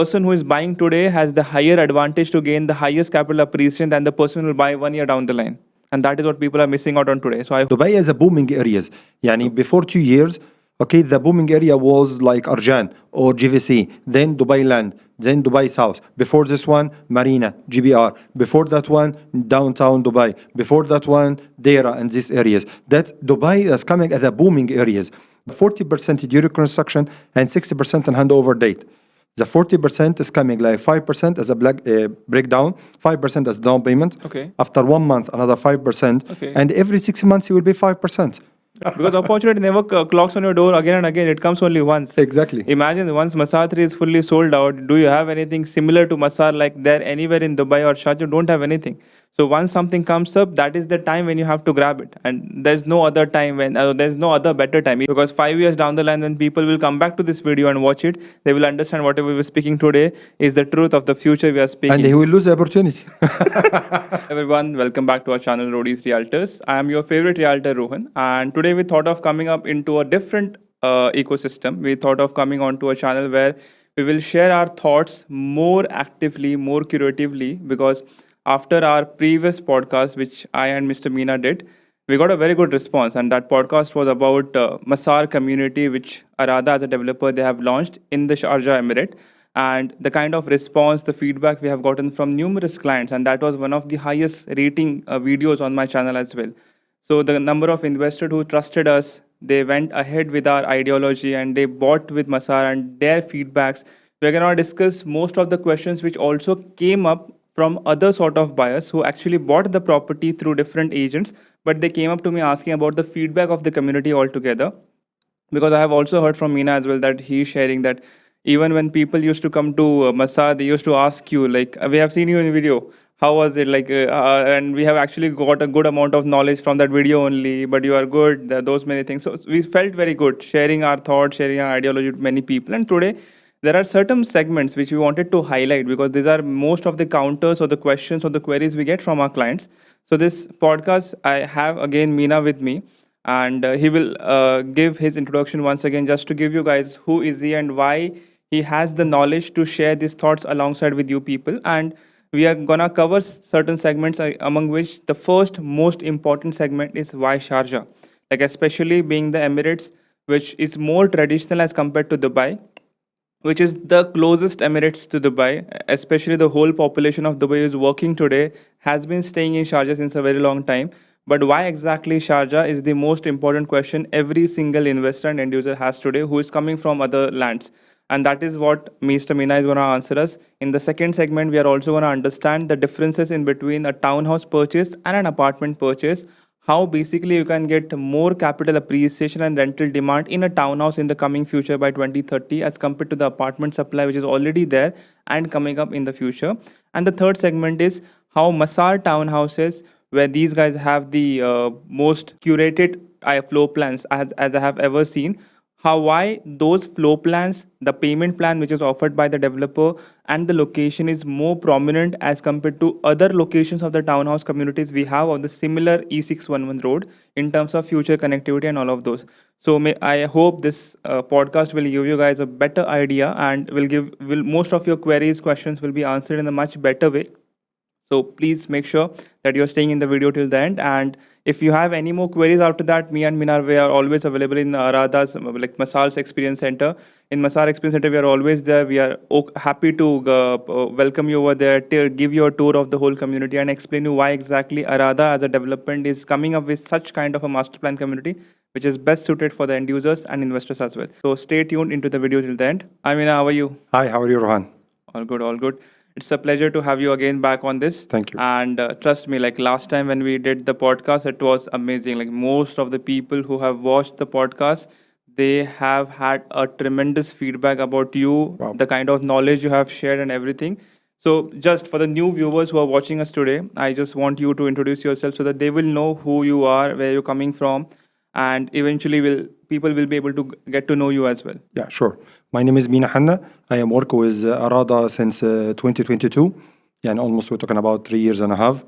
person who is buying today has the higher advantage to gain the highest capital appreciation than the person who will buy 1 year down the line. And that is what people are missing out on today. So I Dubai is a booming areas. Yani before 2 years, okay, the booming area was like Arjan or GVC, then Dubai Land, then Dubai South. Before this one, Marina, GBR. Before that one, downtown Dubai. Before that one, Deira and these areas. That Dubai is coming as a booming areas. 40% during construction and 60% in handover date. The 40% is coming like 5% as a breakdown, 5% as down payment. Okay. After 1 month, another 5%. Okay. And every 6 months, it will be 5%. Because opportunity never clocks on your door again and again. It comes only once. Exactly. Imagine once Masaar 3 is fully sold out. Do you have anything similar to Masaar like there anywhere in Dubai or Sharjah? Don't have anything. So once something comes up, that is the time when you have to grab it. And there's no other time when there's no other better time. Because 5 years down the line, when people will come back to this video and watch it, they will understand whatever we were speaking today is the truth of the future we are speaking. And he will lose the opportunity. Everyone, welcome back to our channel Roadies Realtors. I am your favorite realtor Rohan, and today we thought of coming up into a different ecosystem. We thought of coming onto a channel where we will share our thoughts more actively, more curatively, because after our previous podcast, which I and Mr. Meena did, we got a very good response, and that podcast was about Masaar community, which Arada as a developer they have launched in the Sharjah Emirate, and the kind of response, the feedback we have gotten from numerous clients, and that was one of the highest rating videos on my channel as well. So the number of investors who trusted us, they went ahead with our ideology and they bought with Masaar and their feedbacks. We're going to discuss most of the questions which also came up from other sort of buyers who actually bought the property through different agents, but they came up to me asking about the feedback of the community altogether. Because I have also heard from Meena as well that he's sharing that even when people used to come to Masaar, they used to ask you, like, we have seen you in video. How was it? And we have actually got a good amount of knowledge from that video only, but you are good, those many things. So we felt very good sharing our thoughts, sharing our ideology with many people. And today, there are certain segments which we wanted to highlight because these are most of the counters or the questions or the queries we get from our clients. So this podcast, I have again Meena with me, and he will give his introduction once again just to give you guys who is he and why he has the knowledge to share these thoughts alongside with you people. And we are gonna cover certain segments among which the first most important segment is why Sharjah, like especially being the Emirates, which is more traditional as compared to Dubai, which is the closest Emirates to Dubai, especially the whole population of Dubai is working today, has been staying in Sharjah since a very long time. But why exactly Sharjah is the most important question every single investor and end user has today who is coming from other lands. And that is what Mr. Meena is going to answer us. In the second segment, we are also going to understand the differences in between a townhouse purchase and an apartment purchase. How basically you can get more capital appreciation and rental demand in a townhouse in the coming future by 2030 as compared to the apartment supply which is already there and coming up in the future. And the third segment is how Masaar townhouses, where these guys have the most curated floor plans as I have ever seen, how why those floor plans, the payment plan which is offered by the developer and the location is more prominent as compared to other locations of the townhouse communities we have on the similar E611 road in terms of future connectivity and all of those. So I hope this podcast will give you guys a better idea and will most of your queries, questions will be answered in a much better way. So please make sure that you're staying in the video till the end. And if you have any more queries after that, me and Minar, we are always available in Arada's, like Masaar's Experience Center. In Masaar Experience Center, we are always there. We are happy to welcome you over there, to give you a tour of the whole community and explain you why exactly Arada as a development is coming up with such kind of a master plan community, which is best suited for the end users and investors as well. So stay tuned into the video till the end. Amina, how are you? Hi, how are you, Rohan? All good, all good. It's a pleasure to have you again back on this. Thank you. And trust me, like last time when we did the podcast, it was amazing. Like most of the people who have watched the podcast, they have had a tremendous feedback about you, Wow. the kind of knowledge you have shared and everything. So just for the new viewers who are watching us today, I just want you to introduce yourself so that they will know who you are, where you're coming from, and eventually people will be able to get to know you as well. Yeah, sure. My name is Meena Hanna. I am working with Arada since 2022. Yeah, and almost we're talking about 3 years and a half.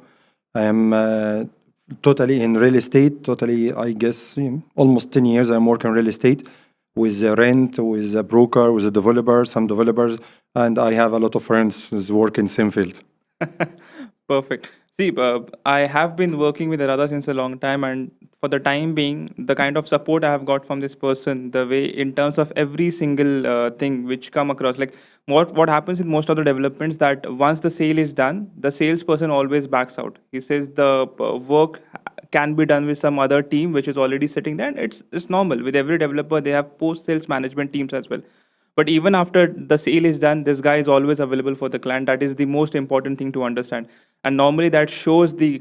I am totally in real estate, I guess, almost 10 years I'm working in real estate. with the rent, with a broker, with a developer, some developers, and I have a lot of friends who work in same field. Perfect. See, I have been working with Radha since a long time, and for the time being, the kind of support I have got from this person, the way in terms of every single thing which come across, like what happens in most of the developments that once the sale is done, the salesperson always backs out. He says the work can be done with some other team which is already sitting there, and it's normal with every developer. They have post sales management teams as well, but even after the sale is done, this guy is always available for the client. That is the most important thing to understand. And normally that shows the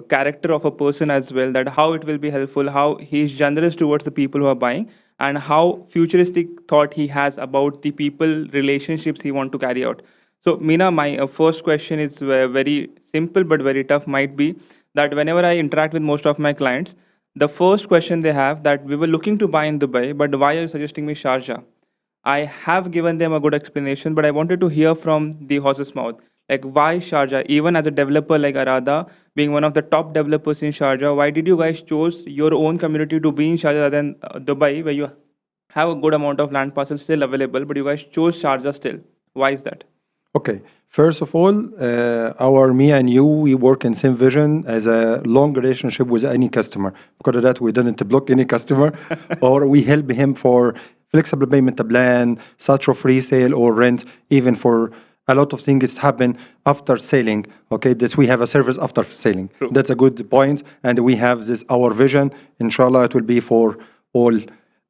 character of a person as well, that how it will be helpful, how he is generous towards the people who are buying, and how futuristic thought he has about the people relationships he want to carry out. So, Meena, my first question is very simple but very tough. Might be that whenever I interact with most of my clients, the first question they have that we were looking to buy in Dubai, but why are you suggesting me Sharjah? I have given them a good explanation, but I wanted to hear from the horse's mouth. Like, why Sharjah? Even as a developer like Arada, being one of the top developers in Sharjah, why did you guys choose your own community to be in Sharjah rather than Dubai, where you have a good amount of land parcels still available, but you guys chose Sharjah still? Why is that? Okay. First of all, me and you, we work in same vision as a long relationship with any customer. Because of that, we didn't block any customer, or we help him for flexible payment plan, such of resale or rent, even for a lot of things happen after selling. Okay, that we have a service after selling. True. That's a good point, and we have this our vision. Inshallah, it will be for all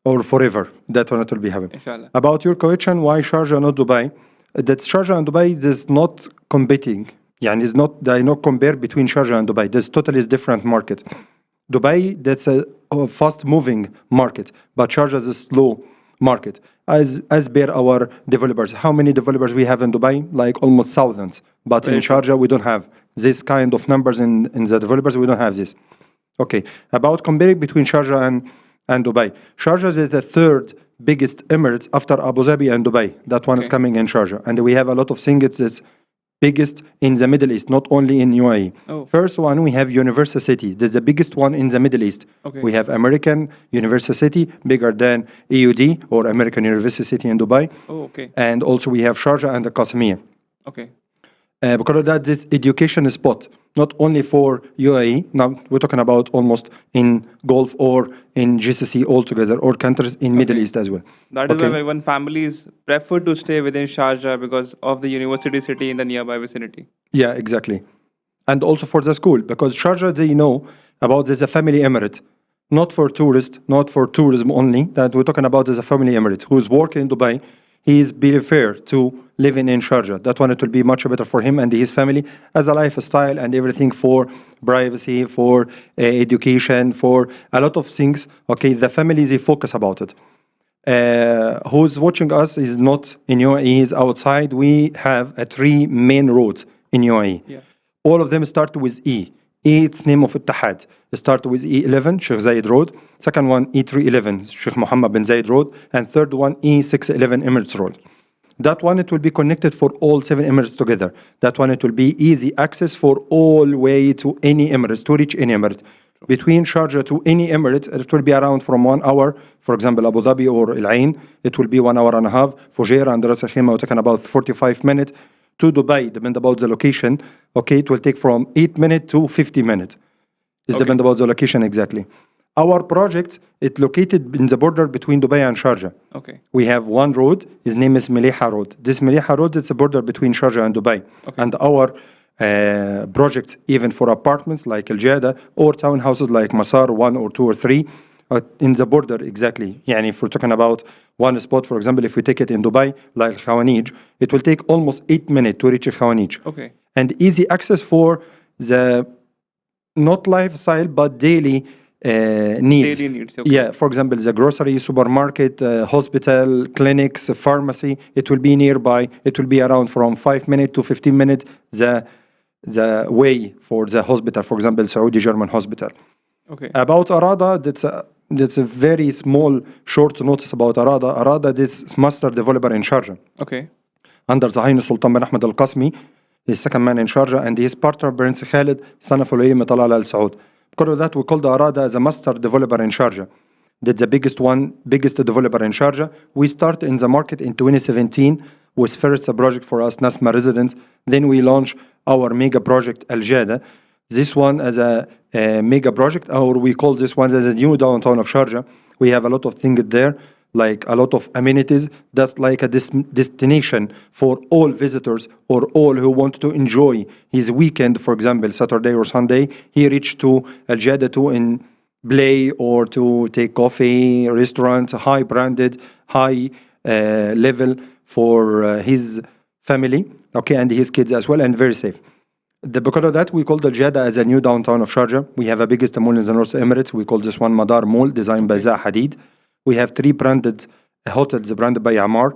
or forever. That one it will be happening. Inshallah. About your question, why Sharjah not Dubai? That Sharjah and Dubai is not competing. يعني is not they not compare between Sharjah and Dubai. This totally is different market. Dubai, that's a fast moving market, but Sharjah is a slow market. As per our developers, how many developers we have in Dubai? Like almost thousands. But in Sharjah we don't have this kind of numbers in the developers. We don't have this. Okay. About comparing between Sharjah and Dubai. Sharjah is the third biggest Emirates after Abu Dhabi and Dubai. That one is coming in Sharjah. And we have a lot of things. It's biggest in the Middle East, not only in UAE. Oh. First one, we have University City. This is the biggest one in the Middle East. Okay. We have American University City, bigger than AUD or American University City in Dubai. Oh, okay. And also we have Sharjah and the Qasimiya. Okay. Because of that, this education spot, not only for UAE, now we're talking about almost in Gulf or in GCC altogether, or countries in Middle East as well. That is why when families prefer to stay within Sharjah because of the university city in the nearby vicinity. Yeah, exactly. And also for the school, because Sharjah, they know about this a family emirate, not for tourists, not for tourism only, that we're talking about as a family emirate who's working in Dubai. He is prefer to living in Sharjah. That one, it will be much better for him and his family as a lifestyle and everything for privacy, for education, for a lot of things. Okay, the family, they focus about it. Who's watching us is not in UAE, is outside. We have three main roads in UAE. Yeah. All of them start with E. E, it's name of Ittihad. Start with E11, Sheikh Zayed Road. Second one, E311, Sheikh Mohammed bin Zayed Road. And third one, E611, Emirates Road. That one, it will be connected for all 7 Emirates together. That one, it will be easy access for all way to any Emirates, to reach any Emirate. Between Sharjah to any Emirate, it will be around from 1 hour. For example, Abu Dhabi or Al Ain, it will be 1 hour and a half. Fujairah and Ras Al Khaimah, we're talking about 45 minutes. To Dubai, depend about the location. Okay, it will take from 8 minutes to 50 minutes. It's depend about the location exactly. Our project, it's located in the border between Dubai and Sharjah. Okay. We have one road, his name is Meliha Road. This Meliha Road, it's a border between Sharjah and Dubai. Okay. And our project, even for apartments like Al Jada or townhouses like Masaar 1 or 2 or 3, in the border exactly. Yani if we're talking about one spot, for example, if we take it in Dubai, like Khawanij, it will take almost 8 minutes to reach Khawanij. Okay. And easy access for the not lifestyle but daily needs. Daily needs. Okay. Yeah, for example, the grocery, supermarket, hospital, clinics, pharmacy, it will be nearby. It will be around from 5 minutes to 15 minutes the way for the hospital, for example, Saudi German hospital. Okay. About Arada, that's a very small, short notice about Arada. Arada is master developer in Sharjah. Okay. Under Zahin Sultan bin Ahmed Al Qasmi, his second man in Sharjah, and his partner Prince Khalid, son of Ulayim Talal Al Saud. Because of that, we call the Arada as a master developer in Sharjah. That's the biggest one, biggest developer in Sharjah. We started in the market in 2017, was first a project for us, Nasma residents. Then we launched our mega project, Al Jada. This one as a mega project, or we call this one as a new downtown of Sharjah. We have a lot of things there, like a lot of amenities. That's like a destination for all visitors or all who want to enjoy his weekend, for example, Saturday or Sunday. He reached to Al Jada to play or to take coffee, restaurant, high branded, high level for his family, okay, and his kids as well, and very safe. Because of that, we call the Jeddah as a new downtown of Sharjah. We have a biggest mall in the North Emirates. We call this one Madar Mall, designed by Zaha Hadid. We have 3 branded hotels branded by Amar,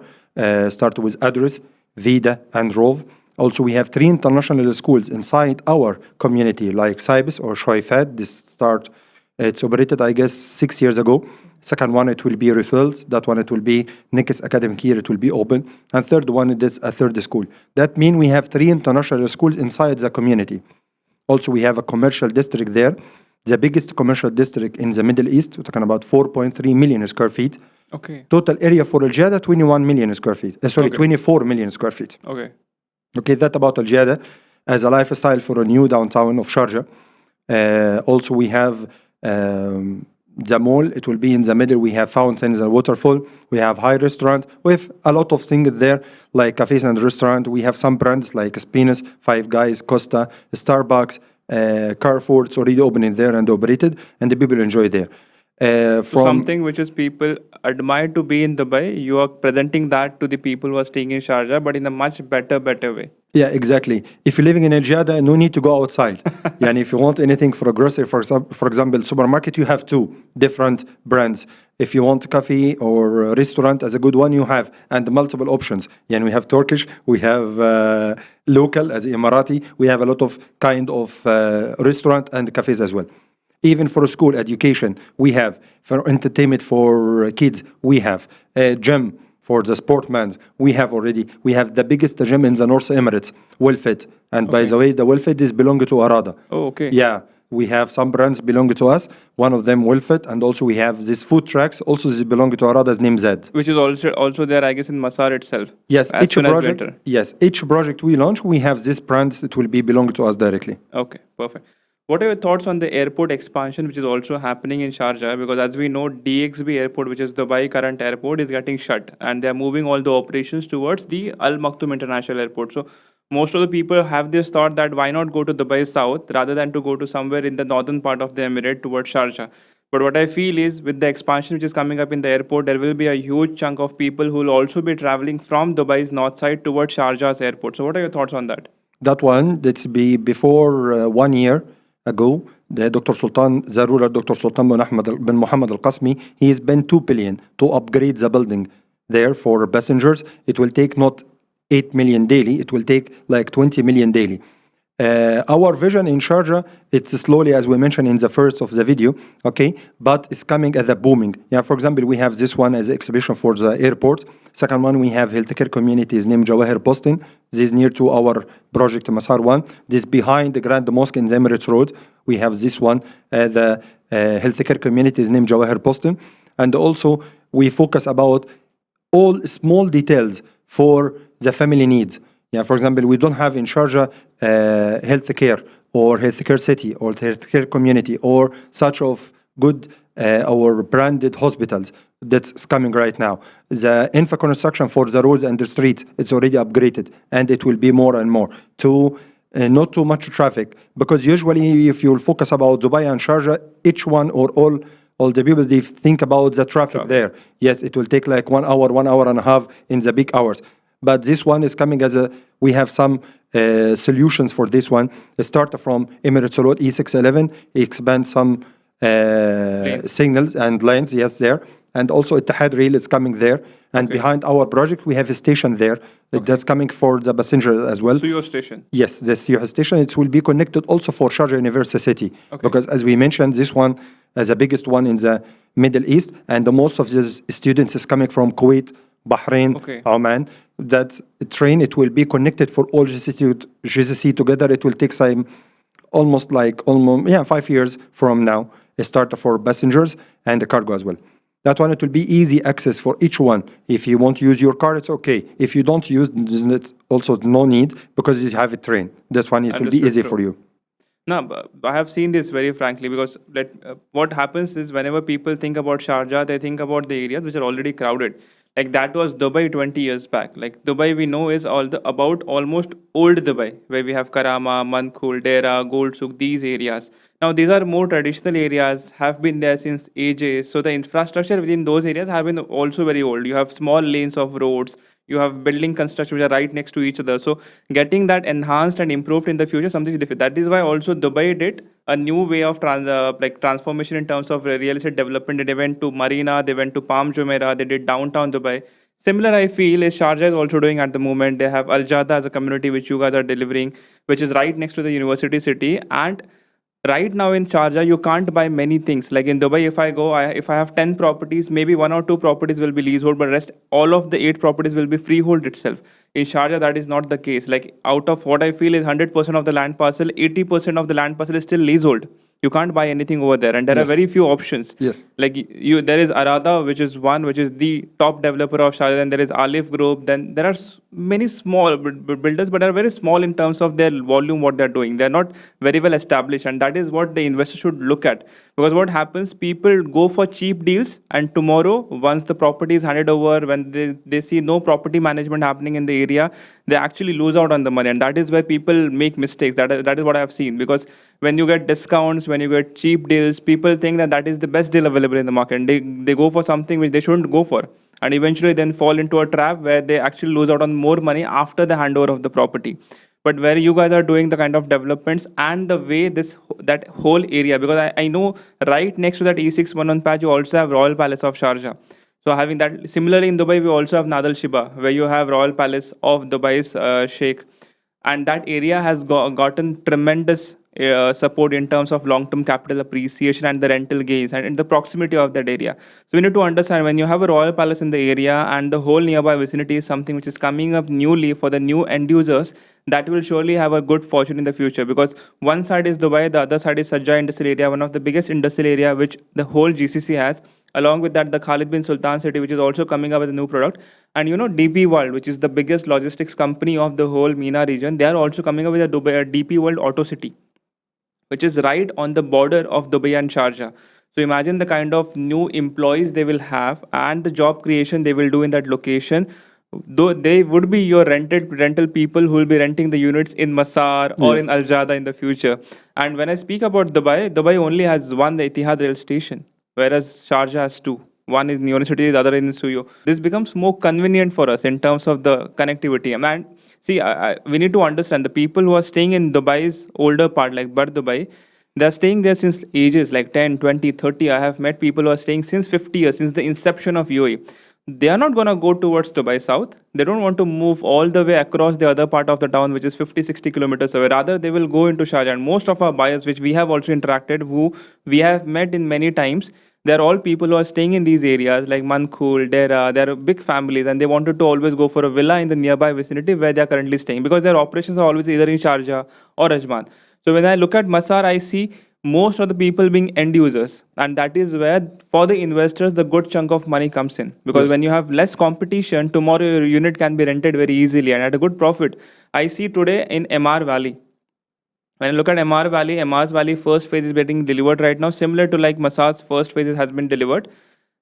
started with Address, Vida, and Rove. Also, we have 3 international schools inside our community, like Cybis or Shoifat. It's operated, I guess, 6 years ago. Second one, it will be refills. That one, it will be next academic year, it will be open. And third one, it is a third school. That means we have 3 international schools inside the community. Also, we have a commercial district there, the biggest commercial district in the Middle East. We're talking about 4.3 million square feet. Okay. Total area for Al Jada, 21 million square feet. Sorry, Okay. 24 million square feet. Okay. Okay, that about Al Jada as a lifestyle for a new downtown of Sharjah. Also, we have the mall. It will be in the middle. We have fountains and waterfall. We have high restaurant with a lot of things there, like cafes and restaurant. We have some brands like Spinas, Five Guys, Costa, Starbucks, Carrefour. It's already opening there and operated, and the people enjoy there. So something which is people admire to be in Dubai, you are presenting that to the people who are staying in Sharjah, but in a much better way. Yeah, exactly. If you're living in Al Jada, no need to go outside. And if you want anything for a grocery, for example, supermarket, you have 2 different brands. If you want coffee or a restaurant as a good one, you have, and multiple options. Yeah, and we have Turkish, we have local as Emirati, we have a lot of kind of restaurant and cafes as well. Even for school education, we have. For entertainment for kids, we have. Gym for the sportmen, we have already. We have the biggest gym in the North Emirates, Welfit. And by the way, the Welfit is belong to Arada. Oh, okay. Yeah, we have some brands belong to us. One of them, Welfit. And also we have these food trucks. Also, this belong to Arada's name Z. Which is also there, I guess, in Masaar itself. Yes, as each soon as project. winter. Yes, each project we launch, we have these brands that will be belong to us directly. Okay, perfect. What are your thoughts on the airport expansion, which is also happening in Sharjah? Because as we know, DXB airport, which is Dubai current airport, is getting shut, and they are moving all the operations towards the Al Maktoum International Airport. So most of the people have this thought that why not go to Dubai South rather than to go to somewhere in the northern part of the Emirate towards Sharjah. But what I feel is with the expansion which is coming up in the airport, there will be a huge chunk of people who will also be traveling from Dubai's north side towards Sharjah's airport. So what are your thoughts on that? That one, that's be before 1 year ago, the Dr. Sultan, the ruler Dr. Sultan bin Muhammad Al-Qasmi, he spent 2 billion to upgrade the building there for passengers. It will take not 8 million daily, it will take like 20 million daily. Our vision in Sharjah, it's slowly, as we mentioned in the first of the video, okay, but it's coming as a booming. Yeah, for example, we have this one as an exhibition for the airport. Second one, we have healthcare communities named Jawahir Postin. This is near to our project Masaar one. This behind the Grand Mosque in the Emirates Road. We have this one, the healthcare community is named Jawahir Postin. And also, we focus about all small details for the family needs. Yeah, for example, we don't have in Sharjah healthcare or healthcare city or healthcare community or such of good or branded hospitals that's coming right now. The infra construction for the roads and the streets, it's already upgraded, and it will be more and more to not too much traffic, because usually if you'll focus about Dubai and Sharjah, each one or all the people, they think about the traffic there. Yes, it will take like 1 hour, 1 hour and a half in the big hours. But this one is coming as we have some solutions for this one. It starts from Emirates Road E611, expand some signals and lanes, yes, there. And also Ittihad Rail is coming there. And behind our project, we have a station there that's coming for the passengers as well. Suyo station. Yes, the Suyo station. It will be connected also for Sharjah University. Because as we mentioned, this one is the biggest one in the Middle East. And the most of the students is coming from Kuwait, Bahrain, Oman. That train, it will be connected for all GCC together. It will take some almost 5 years from now. It start for passengers and the cargo as well. That one, it will be easy access for each one. If you want to use your car, it's okay. If you don't use, there's also no need because you have a train. That one, it will be Understood, easy bro. for you. No, I have seen this very frankly because what happens is whenever people think about Sharjah, they think about the areas which are already crowded. Like that was Dubai 20 years back. Like Dubai, we know is all the about almost old Dubai, where we have Karama, Mankhul, Dera, Gold Souk, these areas. Now these are more traditional areas, have been there since ages. So the infrastructure within those areas have been also very old. You have small lanes of roads, you have building construction which are right next to each other, so getting that enhanced and improved in the future something is different. That is why also Dubai did a new way of transformation in terms of real estate development. They went to Marina, they went to Palm Jumeirah, they did downtown Dubai. Similar I feel is Sharjah is also doing at the moment. They have Al Jada as a community which you guys are delivering, which is right next to the university city. And right now in Sharjah, you can't buy many things. Like in Dubai, if I go, if I have 10 properties, maybe one or two properties will be leasehold, but rest all of the 8 properties will be freehold itself. In Sharjah, that is not the case. Like out of what I feel is 100% of the land parcel, 80% of the land parcel is still leasehold. You can't buy anything over there, and there are Yes. very few options. Yes. Like you, there is Arada, which is one, which is the top developer of Sharjah. Then there is Alif Group. Then there are many small builders, but are very small in terms of their volume, what they're doing. They're not very well established, and that is what the investor should look at. Because what happens, people go for cheap deals, and tomorrow, once the property is handed over, when they see no property management happening in the area, they actually lose out on the money, and that is where people make mistakes. That is what I have seen. Because when you get discounts, when you get cheap deals, people think that that is the best deal available in the market, and they go for something which they shouldn't go for, and eventually then fall into a trap where they actually lose out on more money after the handover of the property. But where you guys are doing the kind of developments and the way that whole area, because I know right next to that E611 patch you also have Royal Palace of Sharjah. So having that, similarly in Dubai we also have Nadal Shiba, where you have Royal Palace of Dubai's Sheikh, and that area has gotten tremendous support in terms of long-term capital appreciation and the rental gains and in the proximity of that area. So we need to understand, when you have a royal palace in the area and the whole nearby vicinity is something which is coming up newly for the new end users, that will surely have a good fortune in the future. Because one side is Dubai, the other side is Sharjah industrial area, one of the biggest industrial area which the whole GCC has. Along with that, the Khalid bin Sultan city, which is also coming up with a new product. And you know, DP World, which is the biggest logistics company of the whole MENA region, they are also coming up with a DP World Auto City, which is right on the border of Dubai and Sharjah. So imagine the kind of new employees they will have and the job creation they will do in that location. Though they would be your rental people who will be renting the units in Masaar or in Yes. Al Jada in the future. And when I speak about Dubai, Dubai only has one, the Etihad rail station, whereas Sharjah has two. One is in City, the other in Suyo. This becomes more convenient for us in terms of the connectivity. And see, we need to understand the people who are staying in Dubai's older part, like Bar Dubai, they're staying there since ages like 10, 20, 30. I have met people who are staying since 50 years, since the inception of UAE. They are not going to go towards Dubai South. They don't want to move all the way across the other part of the town, which is 50, 60 kilometers away. Rather, they will go into Sharjah. And most of our buyers, which we have also interacted, who we have met in many times, they're all people who are staying in these areas like Mankhul, Dera. They're big families, and they wanted to always go for a villa in the nearby vicinity where they are currently staying, because their operations are always either in Sharjah or Ajman. So when I look at Masaar, I see most of the people being end users, and that is where for the investors the good chunk of money comes in. Because Yes. when you have less competition, tomorrow your unit can be rented very easily and at a good profit. I see today in MR Valley, when I look at MR Valley, MR's Valley first phase is getting delivered right now, similar to like Masa's first phase has been delivered.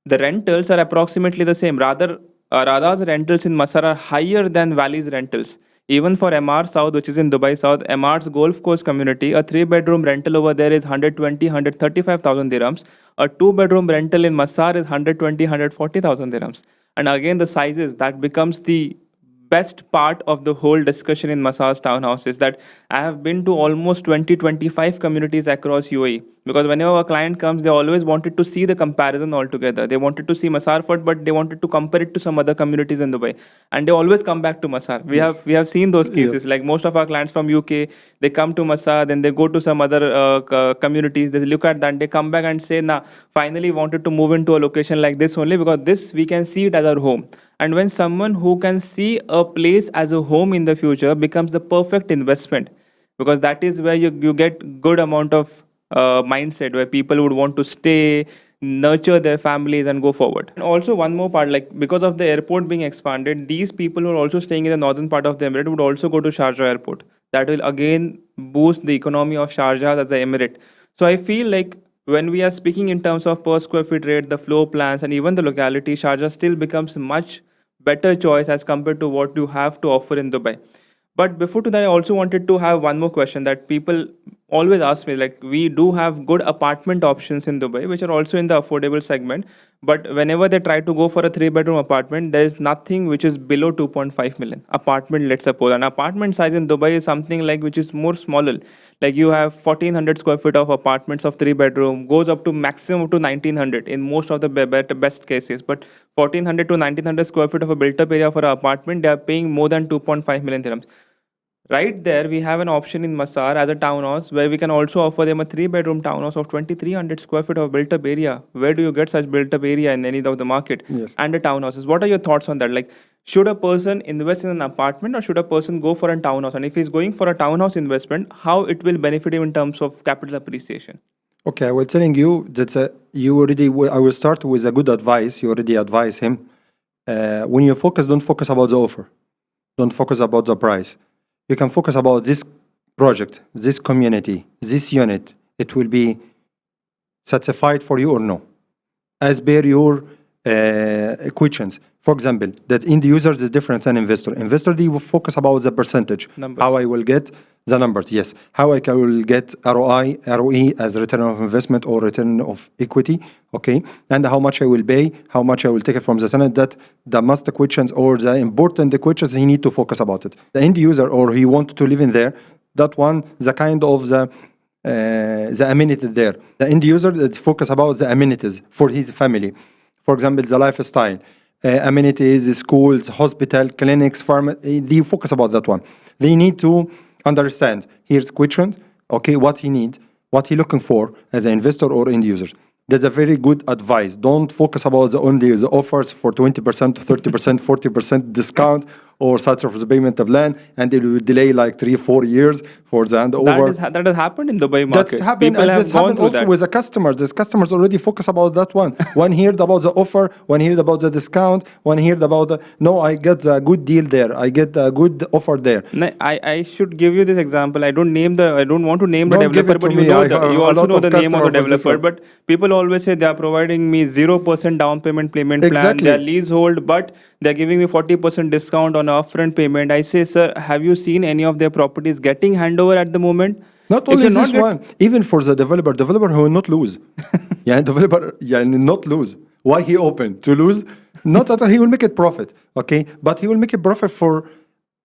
The rentals are approximately the same. Rather, Radha's rentals in Masar are higher than Valley's rentals. Even for MR South, which is in Dubai South, MR's Golf Course community, a 3 bedroom rental over there is 120, 135,000 dirhams. A 2 bedroom rental in Masar is 120, 140,000 dirhams. And again, the sizes, that becomes the best part of the whole discussion in Masa's townhouse is that I have been to almost 20, 25 communities across UAE, because whenever a client comes, they always wanted to see the comparison altogether. They wanted to see Masar Fort, but they wanted to compare it to some other communities in Dubai, and they always come back to Masar. Yes. We have seen those cases. Yes. Like most of our clients from UK, they come to Masar, then they go to some other communities. They look at that, and they come back and say, "Nah, finally wanted to move into a location like this only because this we can see it as our home." And when someone who can see a place as a home in the future becomes the perfect investment, because that is where you get good amount of mindset where people would want to stay, nurture their families, and go forward. And also, one more part, like because of the airport being expanded, these people who are also staying in the northern part of the emirate would also go to Sharjah airport. That will again boost the economy of Sharjah as the emirate. So I feel like when we are speaking in terms of per square feet rate, the floor plans, and even the locality, Sharjah still becomes much better choice as compared to what you have to offer in Dubai. But before to that, I also wanted to have one more question that people always ask me. Like, we do have good apartment options in Dubai, which are also in the affordable segment. But whenever they try to go for a three-bedroom apartment, there is nothing which is below 2.5 million apartment. Let's suppose an apartment size in Dubai is something like which is more smaller. Like you have 1400 square feet of apartments of three-bedroom, goes up to maximum up to 1900 in most of the best cases. But 1400 to 1900 square feet of a built-up area for an apartment, they are paying more than 2.5 million dirhams. Right there, we have an option in Masaar as a townhouse where we can also offer them a three-bedroom townhouse of 2300 square feet of built-up area. Where do you get such built-up area in any of the market? Yes. And the townhouses. What are your thoughts on that? Like, should a person invest in an apartment or should a person go for a townhouse? And if he's going for a townhouse investment, how it will benefit him in terms of capital appreciation? Okay, I was telling you that you already. I will start with a good advice. You already advise him. When you focus, don't focus about the offer. Don't focus about the price. You can focus about this project, this community, this unit. It will be satisfied for you or no, as per your questions. For example, that end user is different than investor. Investor, they will focus about the percentage. Numbers. How I will get the numbers, yes. How will get ROE as return of investment or return of equity, okay? And how much I will pay, how much I will take it from the tenant. That the must questions or the important questions he need to focus about it. The end user or he want to live in there, that one, the kind of the amenity there. The end user that focus about the amenities for his family. For example, the lifestyle, amenities, schools, hospital, clinics, pharmacy. They focus about that one. They need to understand. Here's question. Okay, what he need, what he looking for as an investor or end user. That's a very good advice. Don't focus about the offers for 20%, 30%, 40% discount or such of the payment plan, and it will delay like 3-4 years for the handover. That has happened in Dubai market. That's happened, People and have this gone happened through also that. with the customers. These customers already focus about that one. One heard about the offer, one heard about the discount, one heard about the, no, I get a good deal there, I get a good offer there. No, I should give you this example. I don't want to name the Don't give developer, it to but me. you know I have you a also lot know of the name of the customer with this developer. one. But people always say they are providing me 0% down payment plan. Exactly. They are leasehold, but they're giving me 40% discount on upfront payment. I say, sir, have you seen any of their properties getting handover at the moment? Not If only you're this not one, even for the developer who will not lose. Yeah, developer, yeah, not lose. Why he open? To lose? Not that he will make it profit, okay? But he will make it profit for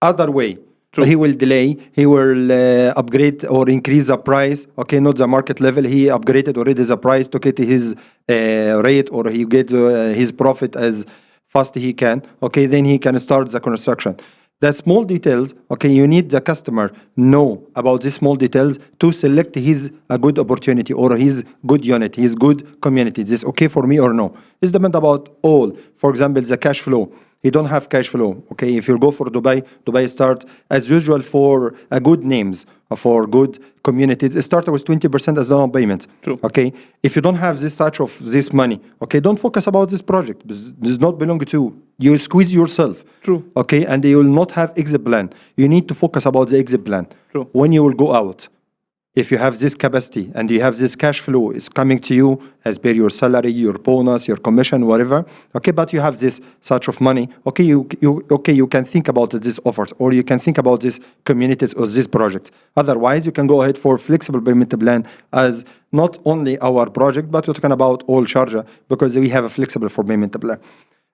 other way. True. He will delay, he will upgrade or increase the price, okay, not the market level. He upgraded already the price to get his rate or he get his profit as fast he can, okay, then he can start the construction. The small details, okay, you need the customer know about these small details to select his a good opportunity or his good unit, his good community. Is this okay for me or no? It's depend about all. For example, the cash flow. You don't have cash flow. Okay, if you go for Dubai, Dubai start as usual for a good names, for good communities. It start with 20% as down payment. True. Okay, if you don't have this touch of this money, okay, don't focus about this project. This does not belong to you. You squeeze yourself. True. Okay, and you will not have exit plan. You need to focus about the exit plan. True. When you will go out. If you have this capacity and you have this cash flow is coming to you as per your salary, your bonus, your commission, whatever, okay, but you have this such of money, okay, you can think about these offers or you can think about these communities or these projects. Otherwise, you can go ahead for flexible payment plan as not only our project, but we're talking about all Sharjah because we have a flexible for payment plan.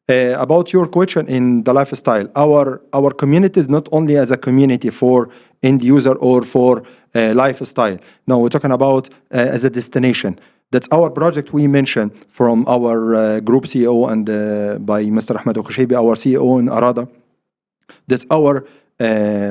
About your question in the lifestyle, our community is not only as a community for end user or for lifestyle. No, we're talking about as a destination. That's our project we mentioned from our group CEO and by Mr. Ahmed Okhshibi, our CEO in Arada. That's our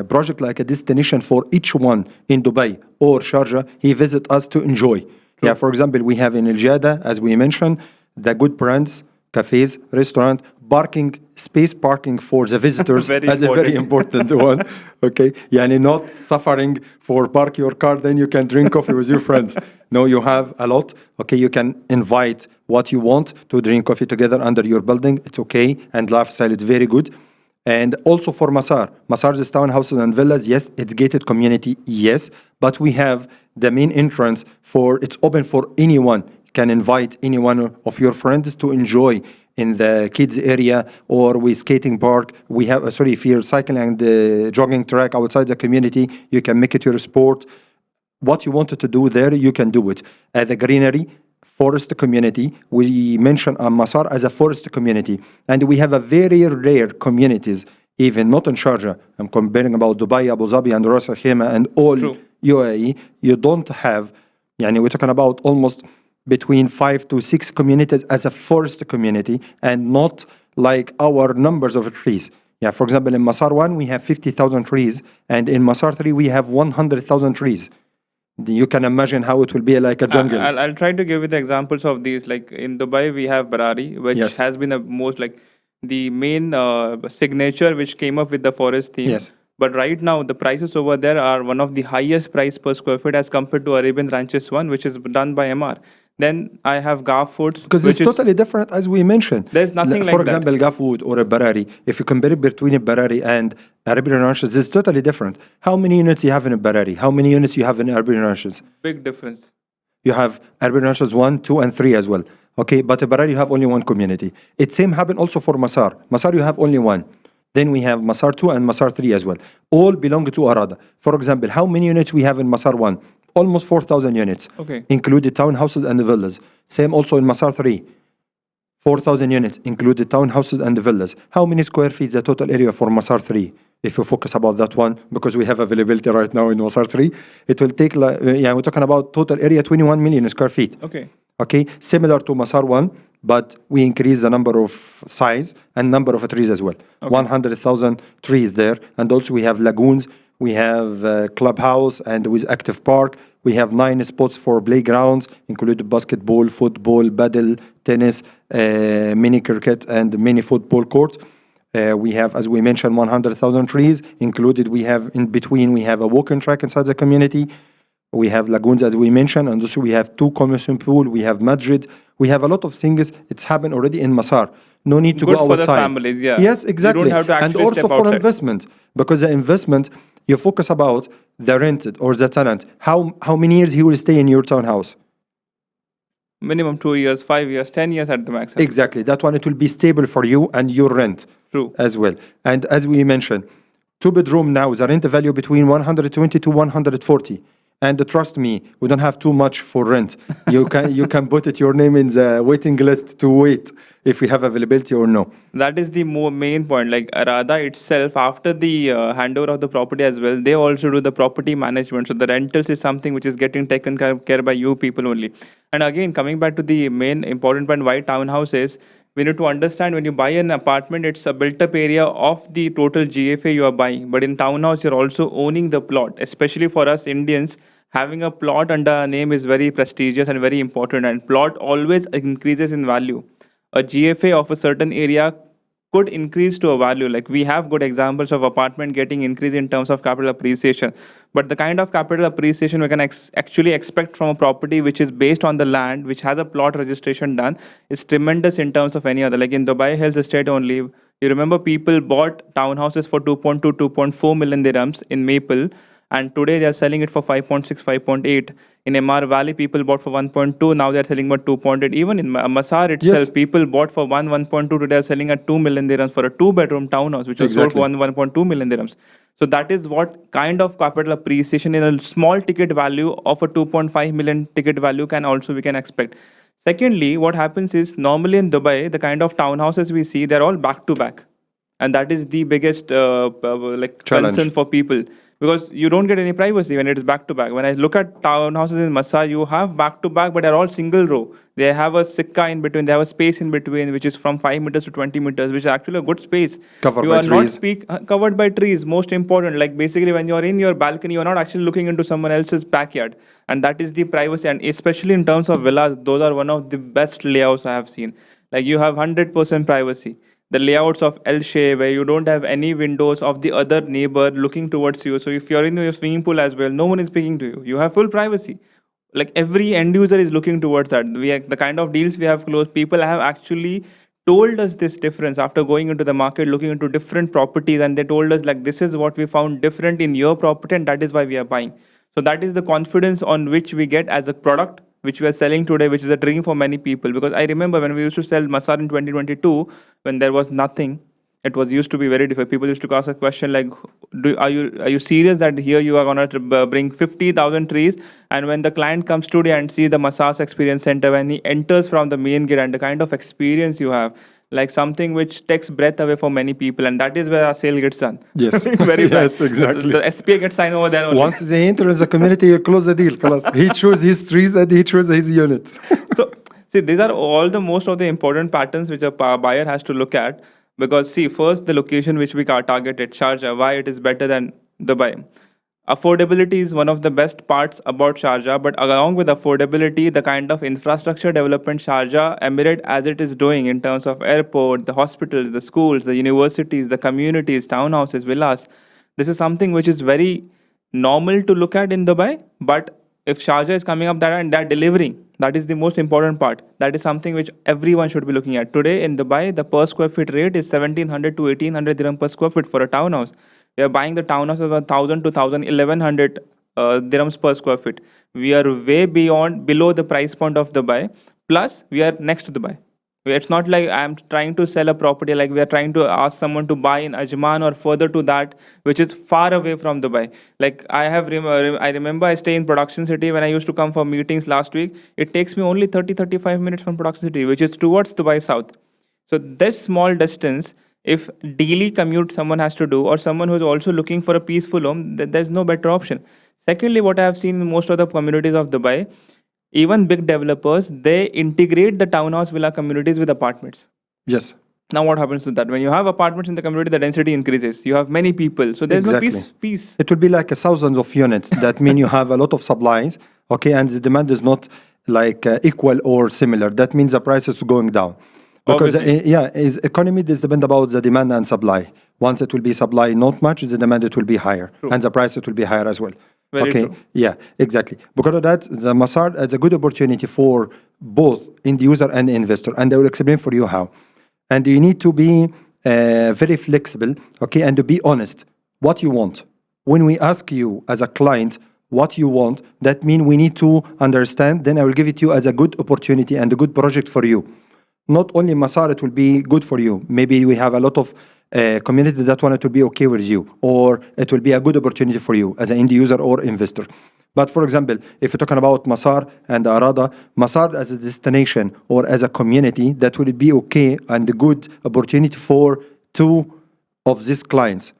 project like a destination for each one in Dubai or Sharjah. He visit us to enjoy. True. Yeah, for example, we have in Al Jada, as we mentioned, the good brands, cafes, restaurant, parking space parking for the visitors Very as a very important. important one. Okay, yani not suffering for park your car, then you can drink coffee with your friends. No, you have a lot. Okay, you can invite what you want to drink coffee together under your building. It's okay, and lifestyle is very good. And also for Masaar, Masaar's townhouses and villas, yes, it's gated community, yes, but we have the main entrance for it's open for anyone. You can invite any one of your friends to enjoy in the kids area or with skating park. We have sorry, if you're cycling and jogging track outside the community, you can make it your sport. What you wanted to do there, you can do it. The greenery, forest community. We mention Masaar as a forest community, and we have a very rare communities, even not in Sharjah. I'm comparing about Dubai, Abu Dhabi, and Ras Al Khaimah, and all True. UAE. You don't have, yani we're talking about almost between 5 to 6 communities as a forest community, and not like our numbers of trees. Yeah, for example, in Masaar 1, we have 50,000 trees, and in Masaar 3, we have 100,000 trees. You can imagine how it will be like a jungle. I'll try to give you the examples of these. Like in Dubai, we have Barari, which Yes. has been the most like the main signature which came up with the forest theme. Yes. But right now, the prices over there are one of the highest price per square feet as compared to Arabian Ranches one, which is done by MR. Then I have Gaf Foods, Because which it's is totally different, as we mentioned. There's nothing For like that. example, Gafood or a Barari, if you compare it between a Barari and Arabian Ranches, it's totally different. How many units you have in a Barari? How many units you have in Arabian Ranches? big difference. You have Arabian Ranches 1, 2, and 3 as well. Okay, but a Barari you have only one community. It same happen also for Masaar. Masaar you have only one. Then we have Masaar 2 and Masaar 3 as well. All belong to Arada. For example, how many units we have in Masaar 1? Almost 4,000 units. Okay. Included townhouses and villas. Same also in Masaar 3. 4,000 units, included townhouses and villas. How many square feet is the total area for Masaar 3? If you focus about that one, because we have availability right now in Masaar 3, it will take, yeah, we're talking about total area 21 million square feet. Okay. Okay, similar to Masaar 1, but we increase the number of size and number of trees as well. 100,000 trees there, and also we have lagoons, we have clubhouse, and with active park, we have 9 spots for playgrounds, including basketball, football, paddle, tennis, mini cricket, and mini football courts. We have, as we mentioned, 100,000 trees. Included, we have in between, we have a walking track inside the community. We have lagoons, as we mentioned, and also we have 2 common swimming pool. We have masjid. We have a lot of things. It's happened already in Masaar. No need to Good go for the outside. families, yeah. Yes, You exactly. don't have to And actually also step for outside. investment, because the investment you focus about the rented or the tenant. How many years he will stay in your townhouse? Minimum 2 years, 5 years, 10 years at the maximum. Exactly. That one, it will be stable for you and your rent. True. As well. And as we mentioned, 2 bedroom now, the rent value between 120 to 140. And trust me, we don't have too much for rent. You can put it your name in the waiting list to wait if we have availability or no. That is the main point. Like Arada itself, after the handover of the property as well, they also do the property management. So the rentals is something which is getting taken care by you people only. And again, coming back to the main important point, why townhouses, we need to understand when you buy an apartment, it's a built-up area of the total GFA you are buying. But in townhouse, you're also owning the plot. Especially for us Indians, having a plot under a name is very prestigious and very important. And plot always increases in value. A GFA of a certain area could increase to a value. Like we have good examples of apartment getting increased in terms of capital appreciation. But the kind of capital appreciation we can actually expect from a property which is based on the land, which has a plot registration done, is tremendous in terms of any other. Like in Dubai Hills Estate only, you remember people bought townhouses for 2.2, 2.4 million dirhams in Maple, and today they are selling it for 5.6, 5.8. In MR Valley, people bought for 1.2, now they are selling for 2.8. Even in Masaar itself, Yes. people bought for 1.2, today they are selling at 2 million dirhams for a 2-bedroom townhouse, which was sold for Exactly. 1.2 million dirhams. So that is what kind of capital appreciation in a small ticket value of a 2.5 million ticket value we can expect. Secondly, what happens is normally in Dubai, the kind of townhouses we see, they're all back to back. And that is the biggest Challenge. concern for people, because you don't get any privacy when it is back to back. When I look at townhouses in Masaar, you have back to back, but they're all single row. They have a sikka in between, they have a space in between, which is from 5 meters to 20 meters, which is actually a good space. Covered You by are trees. not covered by trees. Most important, like basically when you are in your balcony, you are not actually looking into someone else's backyard, and that is the privacy. And especially in terms of villas, those are one of the best layouts I have seen. Like you have 100% privacy. the layouts of L shape where you don't have any windows of the other neighbor looking towards you. So if you're in your swimming pool as well, no one is speaking to you. You have full privacy. Like every end user is looking towards that. The kind of deals we have closed, people have actually told us this difference after going into the market, looking into different properties, and they told us like this is what we found different in your property, and that is why we are buying. So that is the confidence on which we get as a product which we are selling today, which is a dream for many people. Because I remember when we used to sell Masaar in 2022, when there was nothing, it was used to be very difficult. People used to ask a question like, are you serious that here you are gonna bring 50,000 trees? And when the client comes today and see the Massage Experience Center, when he enters from the main gate and the kind of experience you have, like something which takes breath away for many people, and that is where our sale gets done. Yes. Very bad. Yes, exactly. The SPA gets signed over there only. Once they enter the community, you close the deal. خلاص. He chose his trees and he chose his unit. So, see, these are all the most of the important patterns which a buyer has to look at. Because, see, first the location which we targeted, Sharjah, why it is better than Dubai. Affordability is one of the best parts about Sharjah, but along with affordability, the kind of infrastructure development Sharjah Emirate as it is doing in terms of airport, the hospitals, the schools, the universities, the communities, townhouses, villas, this is something which is very normal to look at in Dubai, but if Sharjah is coming up that and they're delivering, that is the most important part. That is something which everyone should be looking at. Today in Dubai, the per square feet rate is 1700 to 1800 dirham per square feet for a townhouse. We are buying the townhouse of 1000 to 1100 dirhams per square feet. We are way below the price point of Dubai. Plus, we are next to Dubai. It's not like I'm trying to sell a property, like we are trying to ask someone to buy in Ajman or further to that, which is far away from Dubai. Like I remember I stay in Production City when I used to come for meetings last week. It takes me only 30-35 minutes from Production City, which is towards Dubai South. So this small distance, if daily commute someone has to do, or someone who is also looking for a peaceful home, there's no better option. Secondly, what I have seen in most of the communities of Dubai, even big developers, they integrate the townhouse villa communities with apartments. Yes. Now what happens to that? When you have apartments in the community, the density increases. You have many people. So there's Exactly. no peace. It will be like a thousands of units. That mean you have a lot of supplies, okay, and the demand is not like equal or similar. That means the price is going down. Because is economy is depend about the demand and supply. Once it will be supply not much, the demand it will be higher, and the price it will be higher as well. Very okay, true. yeah, exactly. Because of that, the Masaar is a good opportunity for both end user and investor, and I will explain for you how. And you need to be very flexible, okay, and to be honest. What you want. When we ask you as a client what you want, that means we need to understand. Then I will give it to you as a good opportunity and a good project for you. Not only Masaar, it will be good for you. Maybe we have a lot of community that want it to be okay with you, or it will be a good opportunity for you as an end user or investor. But for example, if you're talking about Masaar and Arada, Masaar as a destination or as a community, that will be okay and a good opportunity for two of these clients,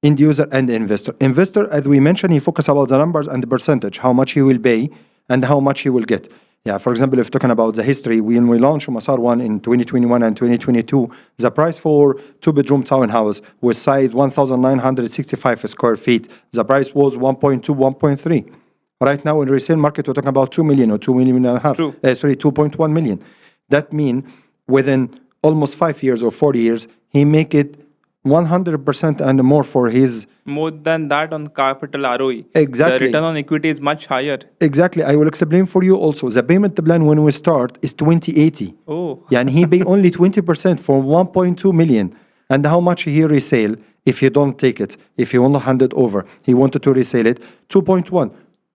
end user and investor. Investor, as we mentioned, he focus about the numbers and the percentage, how much he will pay and how much he will get. Yeah, for example, if talking about the history, when we launched Masaar 1 in 2021 and 2022, the price for two-bedroom townhouse was size 1,965 square feet. The price was 1.2, 1.3. Right now in the resale market, we're talking about 2 million or 2 million and a half. 2.1 million. That means within almost 5 years or 4 years, he make it 100% and more for his... More than that on capital ROE. Exactly. The return on equity is much higher. Exactly. I will explain for you also. The payment plan when we start is 2080. Oh. Yeah, and he pay only 20% for 1.2 million. And how much he resale if you don't take it, if you want to hand it over. He wanted to resell it, 2.1.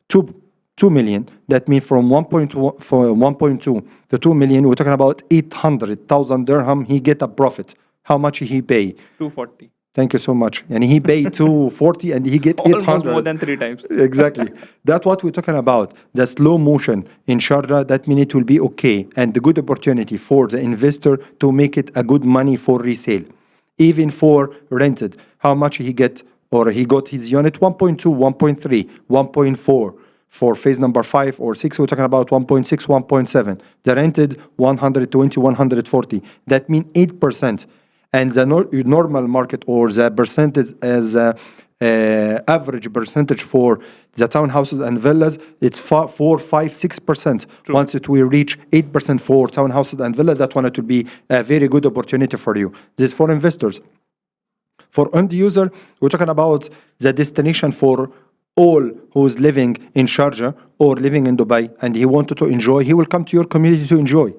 2 million. That means from 1.2 to 2 million, we're talking about 800,000 dirham. He get a profit. How much he pay? 240. Thank you so much. And he paid 240 and he get 800. Almost more than 3 times. Exactly. That's what we're talking about. The slow motion in Sharjah, that means it will be okay. And the good opportunity for the investor to make it a good money for resale. Even for rented. How much he get or he got his unit? 1.2, 1.3, 1.4. For phase number 5 or 6, we're talking about 1.6, 1.7. The rented 120, 140. That means 8%. And the normal market or the percentage as average percentage for the townhouses and villas, it's 4, 5, 6%. Once it will reach 8% for townhouses and villas, that one it will be a very good opportunity for you. This is for investors. For end user, we're talking about the destination for all who's living in Sharjah or living in Dubai and he wanted to enjoy, he will come to your community to enjoy.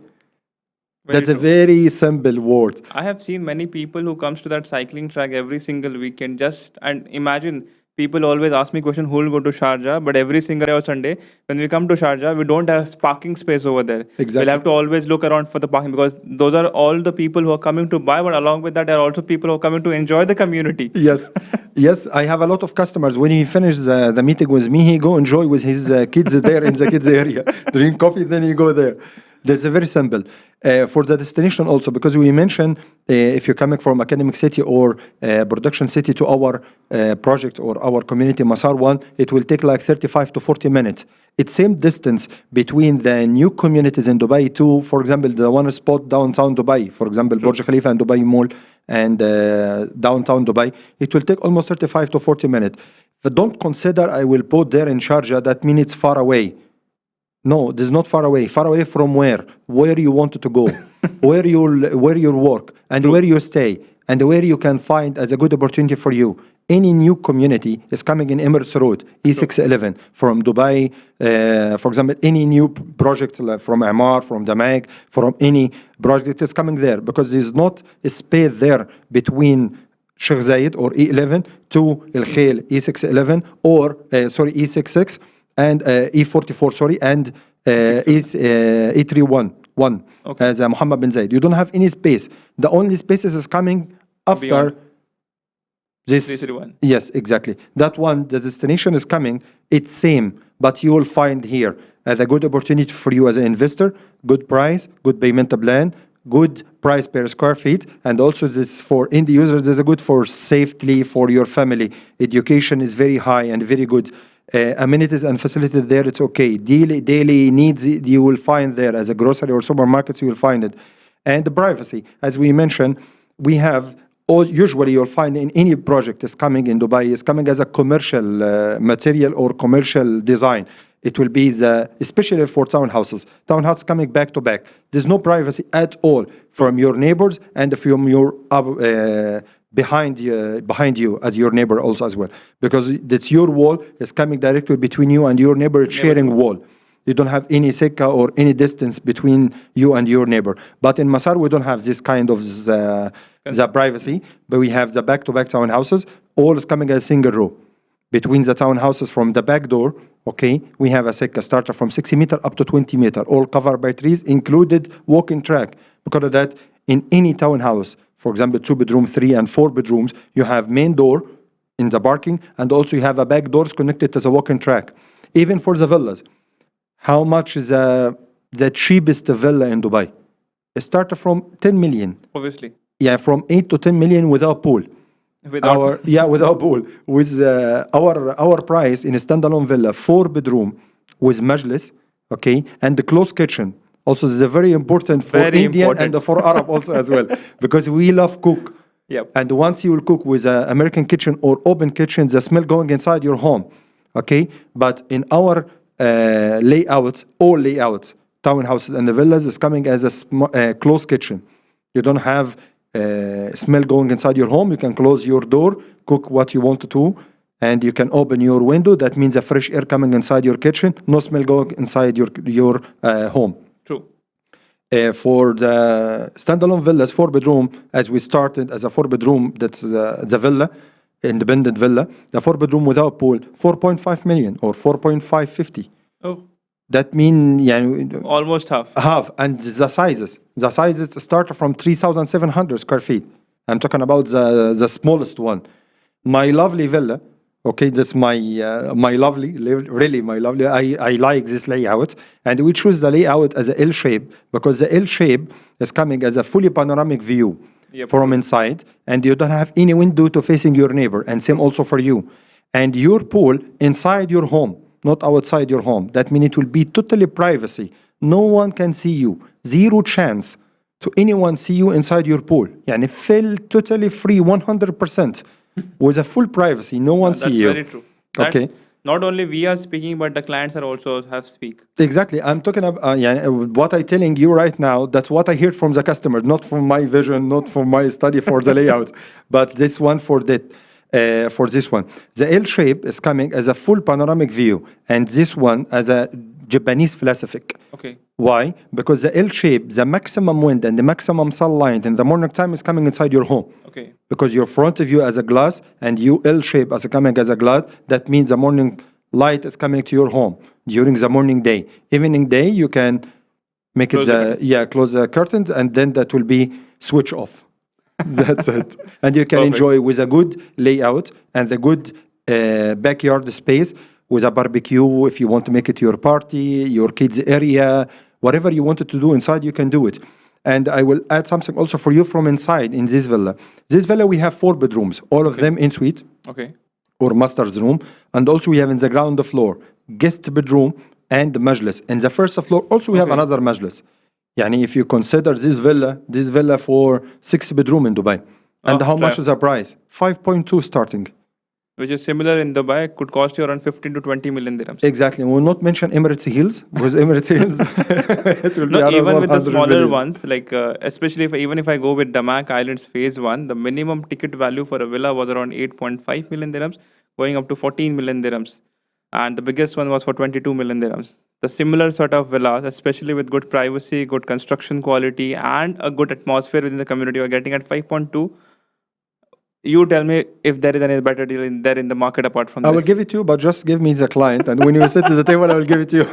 That's a very simple word. I have seen many people who comes to that cycling track every single weekend. And imagine people always ask me question who will go to Sharjah, but every single day or Sunday when we come to Sharjah, we don't have parking space over there. Exactly. We'll have to always look around for the parking because those are all the people who are coming to buy, but along with that, there are also people who are coming to enjoy the community. Yes, yes. I have a lot of customers. When he finishes the meeting with me, he go enjoy with his kids there in the kids area, drink coffee, then he go there. That's very simple. For the destination also, because we mentioned if you're coming from academic city or production city to our project or our community Masaar one, it will take like 35 to 40 minutes. It's same distance between the new communities in Dubai to, for example, the one spot downtown Dubai, for example, Burj Khalifa and Dubai Mall and downtown Dubai. It will take almost 35 to 40 minutes. But don't consider I will put there in Sharjah, that means it's far away. No, this is not far away. Far away from where? Where you wanted to go, where you work, and where you stay, and where you can find as a good opportunity for you. Any new community is coming in Emirates Road, E611, from Dubai, for example, any new project like from Amar, from Damag, from any project is coming there because there's not a space there between Sheikh Zayed or E11 to El Khail, E611, or, E66, and E44, sorry, and E311, as Muhammad bin Zayed. You don't have any space. The only spaces is coming after Beyond. This. E311. Yes, exactly. That one, the destination is coming. It's same, but you will find here as a good opportunity for you as an investor, good price, good payment plan, good price per square feet, and also this for end users. There's a good for safety for your family. Education is very high and very good. Amenities and facilities there, it's okay. Daily needs you will find there as a grocery or supermarkets, you will find it. And the privacy, as we mentioned, we have usually you'll find in any project is coming in Dubai is coming as a commercial material or commercial design. It will be especially for townhouses. Townhouses coming back to back. There's no privacy at all from your neighbors and from your behind you as your neighbor also as well, because it's your wall is coming directly between you and your neighbor, sharing wall. You don't have any sekka or any distance between you and your neighbor. But in Masaar, we don't have this kind of the privacy, but we have the back-to-back townhouses. All is coming as a single row. Between the townhouses from the back door, okay, we have a sekka starter from 60 meter up to 20 meter, all covered by trees, included walking track. Because of that, in any townhouse, for example, 2-bedroom, 3 and 4 bedrooms, you have main door in the parking, and also you have a back doors connected to the walking track. Even for the villas, how much is the cheapest villa in Dubai? It started from 10 million. Obviously. Yeah, from 8 to 10 million without pool. Without pool. With our price in a standalone villa, 4-bedroom with majlis, okay, and the closed kitchen. Also, this is very important for Indian and for Arab also as well, because we love cook. Yep. And once you will cook with an American kitchen or open kitchen, the smell going inside your home, okay? But in our layouts, all layouts, townhouses and the villas is coming as a closed kitchen. You don't have smell going inside your home. You can close your door, cook what you want to do, and you can open your window. That means a fresh air coming inside your kitchen, no smell going inside your home. True. For the standalone villas, 4-bedroom, as we started as a 4-bedroom, that's the villa, independent villa, the 4-bedroom without pool, 4.5 million or 4.550. Oh. That means almost half. Half, and the sizes start from 3,700 square feet. I'm talking about the smallest one. My lovely villa. Okay, that's my lovely, really my lovely. I like this layout, and we choose the layout as a L shape because the L shape is coming as a fully panoramic view from inside, and you don't have any window to facing your neighbor, and same also for you. And your pool inside your home, not outside your home. That means it will be totally privacy. No one can see you. Zero chance to anyone see you inside your pool. Yani feel totally free, 100%. with a full privacy. No one see That's you. very true. That's Okay. not only we are speaking, but the clients are also have speak. Exactly. I'm talking about what I'm telling you right now. That's what I heard from the customer, not from my vision, not from my study for the layout, but this one for that. For this one, the L shape is coming as a full panoramic view, and this one as a Japanese philosophic. Okay. Why? Because the L shape, the maximum wind and the maximum sunlight in the morning time is coming inside your home. Okay. Because your front view as a glass and you L shape as a coming as a glass, that means the morning light is coming to your home during the morning day. Evening day, you can make Close it the curtains. close the curtains, and then that will be switch off. That's it. And you can Perfect. enjoy with a good layout and the good backyard space with a barbecue. If you want to make it your party, your kids area, whatever you wanted to do inside, you can do it. And I will add something also for you from inside in this villa. This villa, we have 4 bedrooms, all of them in suite Okay. or master's room. And also we have in the ground floor, guest bedroom and majlis. In the first floor, also we have Okay. another majlis. Yani if you consider this villa for 6 bedroom in Dubai. And Oh, how much fair. is the price? 5.2 starting. Which is similar in Dubai, could cost you around 15 to 20 million dirhams. Exactly. We will not mention Emirates Hills because Emirates Hills it will be No, around even with the 100 smaller million. ones, like especially even if I go with Damak Islands Phase One, the minimum ticket value for a villa was around 8.5 million dirhams, going up to 14 million dirhams, and the biggest one was for 22 million dirhams. The similar sort of villas, especially with good privacy, good construction quality, and a good atmosphere within the community, are getting at 5.2. You tell me if there is any better deal in there in the market apart from I will this. give it to you, but just give me the client. And when you sit at the table, I will give it to you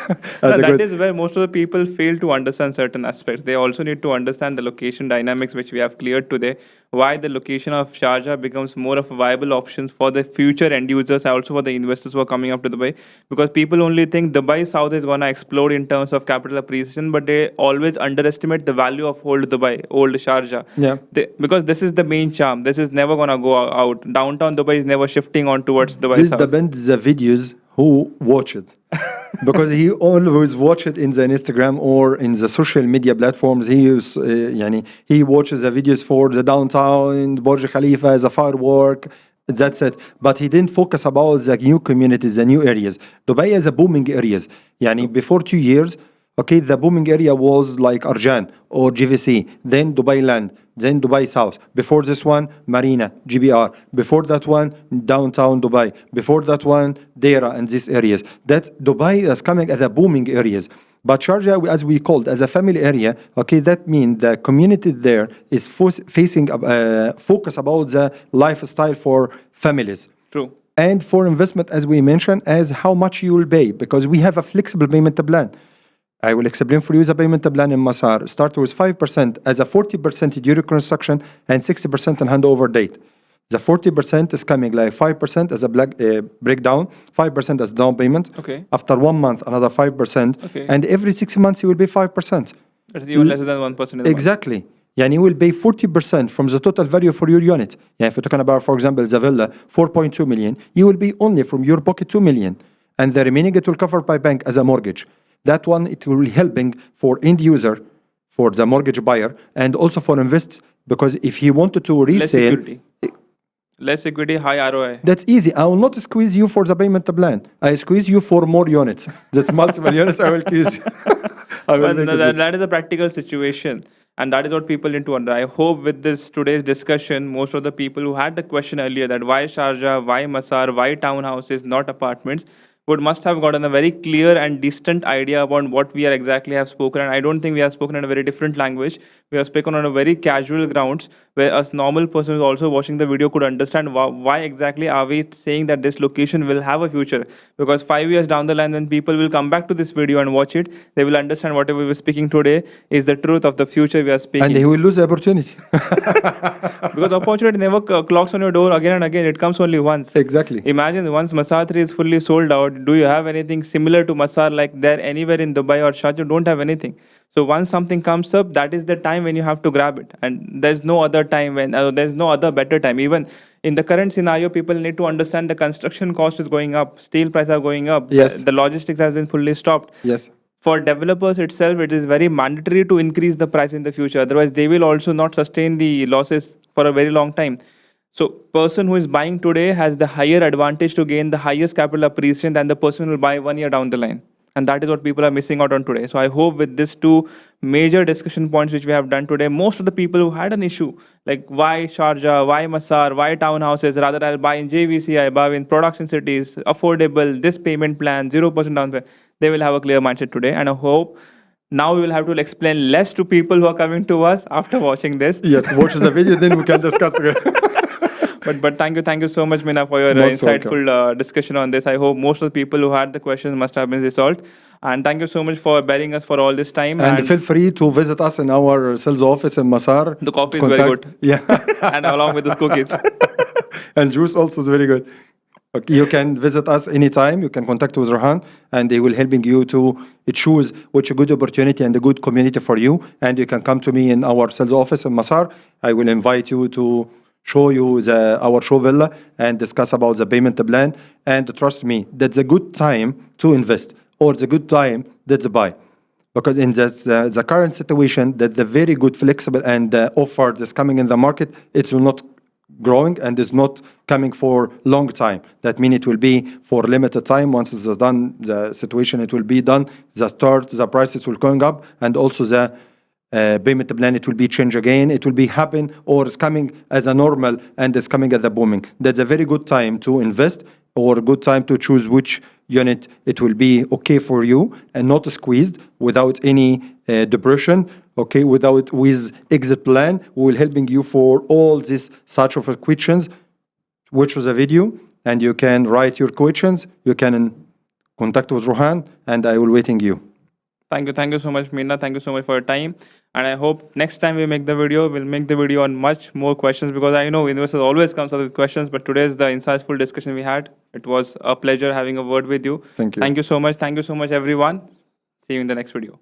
No, as a that good. is where most of the people fail to understand certain aspects. They also need to understand the location dynamics, which we have cleared today. Why the location of Sharjah becomes more of a viable options for the future end users, also for the investors who are coming up to Dubai. Because people only think Dubai South is gonna explode in terms of capital appreciation, but they always underestimate the value of old Dubai, old Sharjah. Yeah. Because this is the main charm. This is never gonna go out. Downtown Dubai is never shifting on towards Dubai This South. depends the videos who watch it. Because he always watch it in the Instagram or in the social media platforms. He watches the videos for the downtown, Burj Khalifa, the firework. That's it. But he didn't focus about the new communities, the new areas. Dubai is a booming areas. Before 2 years, okay, the booming area was like Arjan or GVC, then Dubai Land, then Dubai South. Before this one, Marina, GBR. Before that one, downtown Dubai. Before that one, Deira and these areas. That Dubai is coming as a booming areas. But Sharjah, as we called, as a family area, okay, that means the community there is facing focus about the lifestyle for families. True. And for investment, as we mentioned, as how much you will pay, because we have a flexible payment plan. I will explain for you the payment plan in Masaar. Start with 5% as a 40% during construction and 60% on handover date. The 40% is coming like 5% as a breakdown, 5% as down payment. Okay. After 1 month, another 5%. Okay. And every 6 months, you will pay 5%. It's even less than 1% in the Exactly. You will pay 40% from the total value for your unit. If you're talking about, for example, the villa, 4.2 million, you will pay only from your pocket 2 million. And the remaining, it will cover by bank as a mortgage. That one, it will be helping for end user, for the mortgage buyer, and also for invest, because if he wanted to Less resale, security. Less equity, high ROI. that's easy. I will not squeeze you for the payment plan. I squeeze you for more units. That's multiple units I will squeeze. I will Well, make no, it this. that is a practical situation. And that is what people need to understand. I hope with this today's discussion, most of the people who had the question earlier that why Sharjah, why Masaar, why townhouses, not apartments, would must have gotten a very clear and distant idea about what we are exactly have spoken. And I don't think we have spoken in a very different language. We have spoken on a very casual grounds where a normal person who's also watching the video could understand why exactly are we saying that this location will have a future. Because 5 years down the line, when people will come back to this video and watch it, they will understand whatever we were speaking today is the truth of the future we are speaking. And he will lose the opportunity. Because opportunity never clocks on your door again and again. It comes only once. Exactly. Imagine once Masaar 3 is fully sold out. Do you have anything similar to Masaar like there anywhere in Dubai or Sharjah? Don't have anything. So once something comes up, that is the time when you have to grab it. And there's no other time when there's no other better time. Even in the current scenario, people need to understand the construction cost is going up, steel prices are going up. Yes. The logistics has been fully stopped. Yes. For developers itself, it is very mandatory to increase the price in the future. Otherwise, they will also not sustain the losses for a very long time. So person who is buying today has the higher advantage to gain the highest capital appreciation than the person who will buy 1 year down the line. And that is what people are missing out on today. So I hope with these two major discussion points which we have done today, most of the people who had an issue, like why Sharjah, why Masaar, why townhouses, rather I'll buy in JVC, I buy in production cities, affordable, this payment plan, 0% down payment, they will have a clear mindset today. And I hope now we will have to explain less to people who are coming to us after watching this. Yes, watch the video, then we can discuss again. But thank you so much, Mina, for your Most insightful discussion on this. I hope most of the people who had the questions must have been resolved. And thank you so much for bearing us for all this time. And feel free to visit us in our sales office in Masaar. The coffee is very good. Yeah. And along with the cookies. And juice also is very good. Okay, you can visit us anytime. You can contact with Rohan, and they will helping you to choose which a good opportunity and a good community for you. And you can come to me in our sales office in Masaar. I will invite you to show you our show villa and discuss about the payment plan. And trust me, that's a good time to invest, or it's a good time that's a buy. Because in the current situation, that the very good flexible and offer that's coming in the market, it will not growing and is not coming for long time. That means it will be for limited time. Once it's done, the situation, it will be done. The prices will going up, and also the payment plan, it will be changed again. It will be happen, or it's coming as a normal and it's coming as a booming. That's a very good time to invest, or a good time to choose which unit it will be okay for you and not squeezed without any depression. Okay, with exit plan, we will helping you for all these such of questions. Watch the video, and you can write your questions. You can contact with Rohan, and I will waiting you. Thank you so much, Meena. Thank you so much for your time. And I hope next time we make the video, we'll make the video on much more questions, because I know investors always comes up with questions, but today's the insightful discussion we had. It was a pleasure having a word with you. Thank you. Thank you so much. Thank you so much, everyone. See you in the next video.